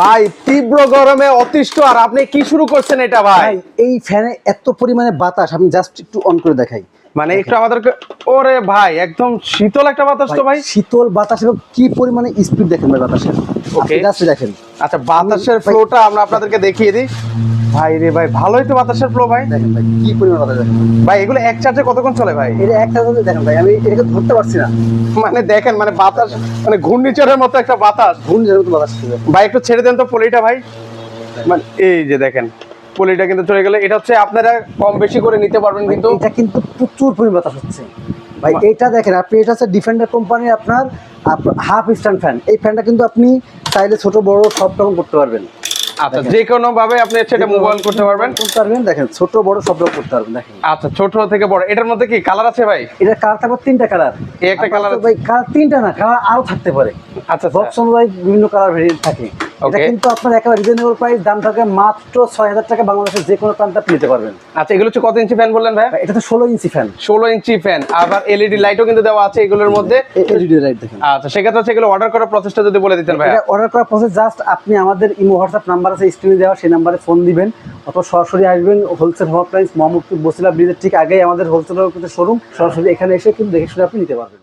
ভাই তীব্র গরমে অতিষ্ঠ, আর আপনি কি শুরু করছেন এটা ভাই? এই ফ্যানে এত পরিমাণে বাতাস, আমি জাস্ট একটু অন করে দেখাই। মানে একটু আমাদেরকে, ওরে ভাই একদম শীতল একটা বাতাস তো ভাই। শীতল বাতাস এবং কি পরিমাণে স্পিড দেখেন ভাই বাতাসের। ওকে, জাস্ট দেখেন। আচ্ছা বাতাসের ফ্লোটা আমরা আপনাদেরকে দেখিয়ে দিই। ভাই রে ভাই, ভালোই তো বাতাসের ফ্লো ভাই। দেখেন ভাই কি পরিমাণে বাতাস দেখেন ভাই এগুলো এক চার্জে কতক্ষণ চলে ভাই? এটা একটা কথা দেখেন ভাই, আমি এটাকে ধরতে পারছি না। মানে দেখেন, মানে বাতাস মানে ঘূর্ণিঝড়ের মতো একটা বাতাস। ঘূর্ণিঝড়ের মতো বাতাস আসছে। ভাই একটু ছেড়ে দেন তো পলিটা ভাই। মানে এই যে দেখেন পলিটা কিন্তু চলে গেলে, এটা হচ্ছে আপনারা কম বেশি করে নিতে পারবেন কিন্তু। এটা কিন্তু প্রচুর পরিমাণে বাতাস হচ্ছে ভাই। এটা দেখেন আপনি, এটা হচ্ছে ডিফেন্ডার কোম্পানির আপনার হাফ স্ট্যান্ড ফ্যান। এই ফ্যানটা কিন্তু আপনি চাইলে ছোট বড় সব রকম করতে পারবেন। আচ্ছা যে কোনো ভাবে আপনি সেটা মোবাইল করতে পারবেন। দেখেন ছোট বড় সব রকম করতে পারবেন। দেখেন আচ্ছা ছোট থেকে বড়, এটার মধ্যে কি কালার আছে ভাই? এটা কালার থাকবে তিনটা কালার। এই একটা কালার ভাই কালার তিনটা না, কালার আরো থাকতে পারে। আচ্ছা বক্স অনুযায়ী বিভিন্ন কালার ভেরিয়েন্ট থাকে। এটা কিন্তু আপনার একেবারে রিজনেবল প্রাইস, দাম থাকে মাত্র ৬০০০ টাকা। বাংলাদেশের যে কোনো প্রান্তে আপনি নিতে পারবেন। আচ্ছা এগুলো হচ্ছে কত ইঞ্চি ফ্যান বললেন ভাই? এটা তো 16 ইঞ্চি ফ্যান। 16 ইঞ্চি ফ্যান, আবার এলইডি লাইটও কিন্তু দেওয়া আছে এগুলোর মধ্যে। এলইডি লাইট দেখেন। আচ্ছা সেক্ষেত্রে হচ্ছে এগুলো অর্ডার করার প্রসেসটা যদি বলে দিতেন ভাই। এটা অর্ডার করার প্রসেস জাস্ট আপনি আমাদের ইমো হোয়াটসঅ্যাপ নাম্বার আছে স্ক্রিনে দেওয়া, সেই নাম্বারে ফোন দিবেন অথবা সরাসরি আসবেন। হোলসেল হটলাইন মোহাম্মদপুর বসিলা ব্রিজের ঠিক আগেই আমাদের হোলসেলের শোরুম। সরাসরি এখানে এসে কিন্তু দেখে শুনে আপনি নিতে পারবেন।